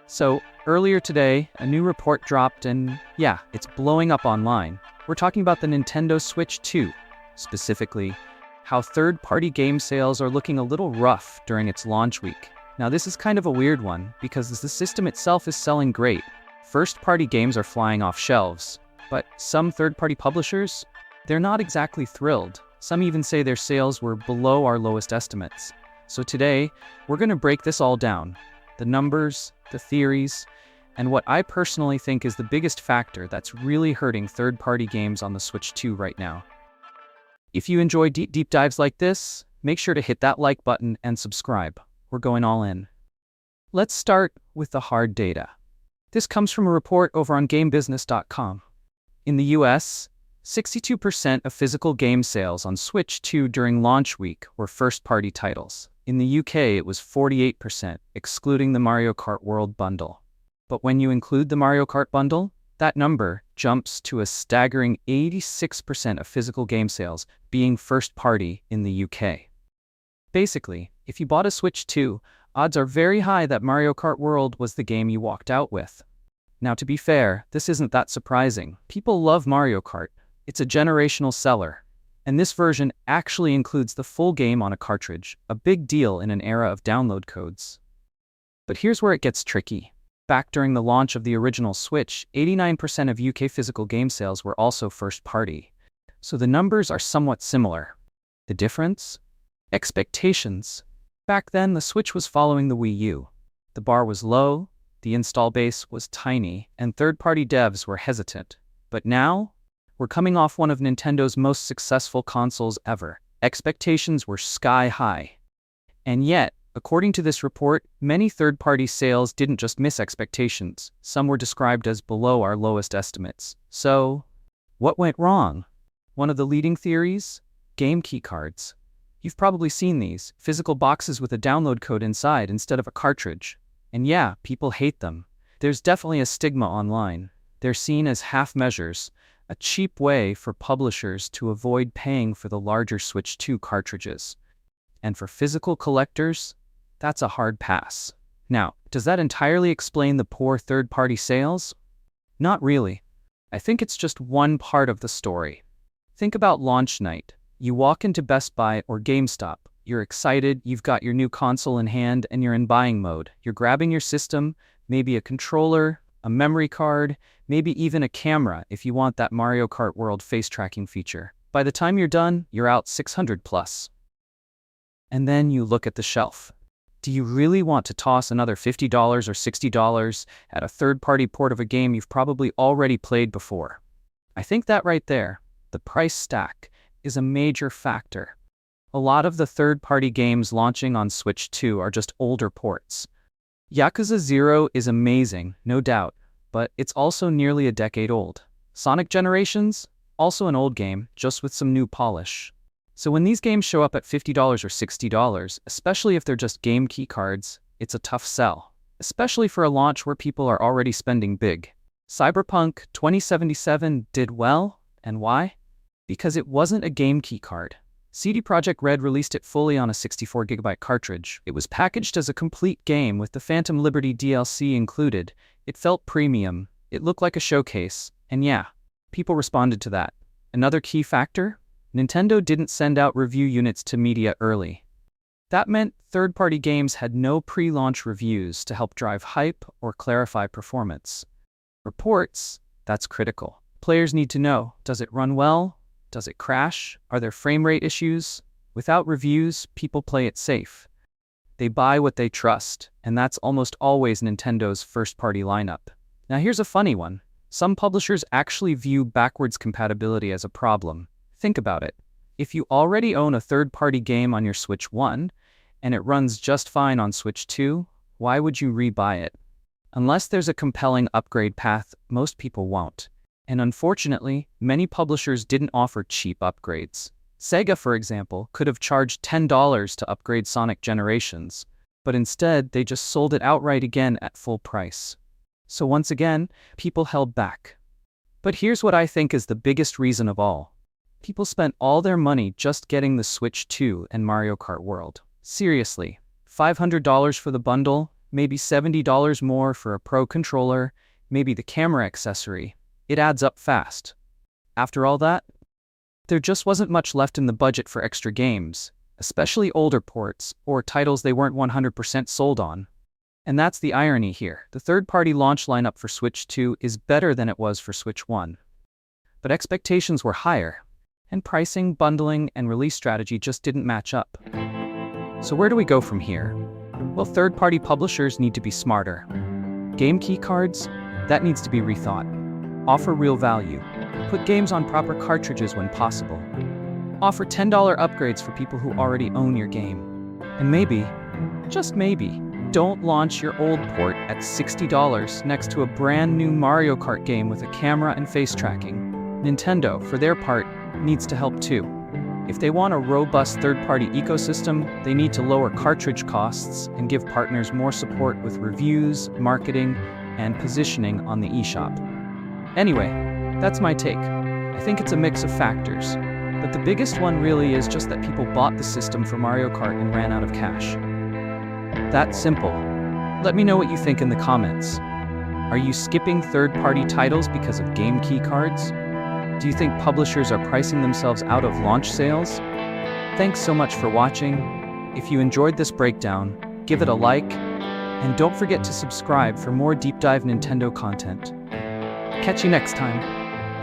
So, earlier today, a new report dropped and yeah, it's blowing up online. We're talking about the Nintendo Switch 2, specifically how third-party game sales are looking a little rough during its launch week. Now, this is kind of a weird one because the system itself is selling great. First-party games are flying off shelves, but some third-party publishers, they're not exactly thrilled. Some even say their sales were below our lowest estimates. So today, we're going to break this all down. The numbers, the theories, and what I personally think is the biggest factor that's really hurting third-party games on the Switch 2 right now. If you enjoy deep dives like this, make sure to hit that like button and subscribe. We're going all in. Let's start with the hard data. This comes from a report over on GameBusiness.com. In the US, 62% of physical game sales on Switch 2 during launch week were first-party titles. In the UK, it was 48%, excluding the Mario Kart World bundle. But when you include the Mario Kart bundle, that number jumps to a staggering 86% of physical game sales being first-party in the UK. Basically, if you bought a Switch 2, odds are very high that Mario Kart World was the game you walked out with. Now, to be fair, this isn't that surprising. People love Mario Kart. It's a generational seller. And this version actually includes the full game on a cartridge, a big deal in an era of download codes. But here's where it gets tricky. Back during the launch of the original Switch, 89% of UK physical game sales were also first-party. So the numbers are somewhat similar. The difference? Expectations. Back then, the Switch was following the Wii U. The bar was low, the install base was tiny, and third-party devs were hesitant. But now, we're coming off one of Nintendo's most successful consoles ever. Expectations were sky high. And yet, according to this report, many third-party sales didn't just miss expectations. Some were described as below our lowest estimates. So, what went wrong? One of the leading theories? Game key cards. You've probably seen these, physical boxes with a download code inside instead of a cartridge. And yeah, people hate them. There's definitely a stigma online. They're seen as half measures, a cheap way for publishers to avoid paying for the larger Switch 2 cartridges. And for physical collectors, that's a hard pass. Now, does that entirely explain the poor third-party sales? Not really. I think it's just one part of the story. Think about launch night. You walk into Best Buy or GameStop. You're excited, you've got your new console in hand, and you're in buying mode. You're grabbing your system, maybe a controller, a memory card, maybe even a camera if you want that Mario Kart World face tracking feature. By the time you're done, you're out $600 plus. And then you look at the shelf. Do you really want to toss another $50 or $60 at a third-party port of a game you've probably already played before? I think that right there, the price stack, is a major factor. A lot of the third-party games launching on Switch 2 are just older ports. Yakuza Zero is amazing, no doubt, but it's also nearly a decade old. Sonic Generations? Also an old game, just with some new polish. So when these games show up at $50 or $60, especially if they're just game key cards, it's a tough sell. Especially for a launch where people are already spending big. Cyberpunk 2077 did well, and why? Because it wasn't a game key card. CD Projekt Red released it fully on a 64GB cartridge. It was packaged as a complete game with the Phantom Liberty DLC included. It felt premium. It looked like a showcase. And yeah, people responded to that. Another key factor? Nintendo didn't send out review units to media early. That meant third-party games had no pre-launch reviews to help drive hype or clarify performance. Reports? That's critical. Players need to know, does it run well? Does it crash? Are there frame rate issues? Without reviews, people play it safe. They buy what they trust, and that's almost always Nintendo's first-party lineup. Now here's a funny one. Some publishers actually view backwards compatibility as a problem. Think about it. If you already own a third-party game on your Switch 1, and it runs just fine on Switch 2, why would you rebuy it? Unless there's a compelling upgrade path, most people won't. And unfortunately, many publishers didn't offer cheap upgrades. Sega, for example, could have charged $10 to upgrade Sonic Generations, but instead they just sold it outright again at full price. So once again, people held back. But here's what I think is the biggest reason of all. People spent all their money just getting the Switch 2 and Mario Kart World. Seriously, $500 for the bundle? maybe $70 more for a Pro controller, maybe the camera accessory. It adds up fast. After all that, there just wasn't much left in the budget for extra games, especially older ports or titles they weren't 100% sold on. And that's the irony here. The third-party launch lineup for Switch 2 is better than it was for Switch 1. But expectations were higher, and pricing, bundling, and release strategy just didn't match up. So where do we go from here? Well, third-party publishers need to be smarter. Game key cards? That needs to be rethought. Offer real value. Put games on proper cartridges when possible. Offer $10 upgrades for people who already own your game. And maybe, just maybe, don't launch your old port at $60 next to a brand new Mario Kart game with a camera and face tracking. Nintendo, for their part, needs to help too. If they want a robust third-party ecosystem, they need to lower cartridge costs and give partners more support with reviews, marketing, and positioning on the eShop. Anyway, that's my take. I think it's a mix of factors, but the biggest one really is just that people bought the system for Mario Kart and ran out of cash. That's simple. Let me know what you think in the comments. Are you skipping third-party titles because of game key cards? Do you think publishers are pricing themselves out of launch sales? Thanks so much for watching. If you enjoyed this breakdown, give it a like, and don't forget to subscribe for more deep dive Nintendo content. Catch you next time.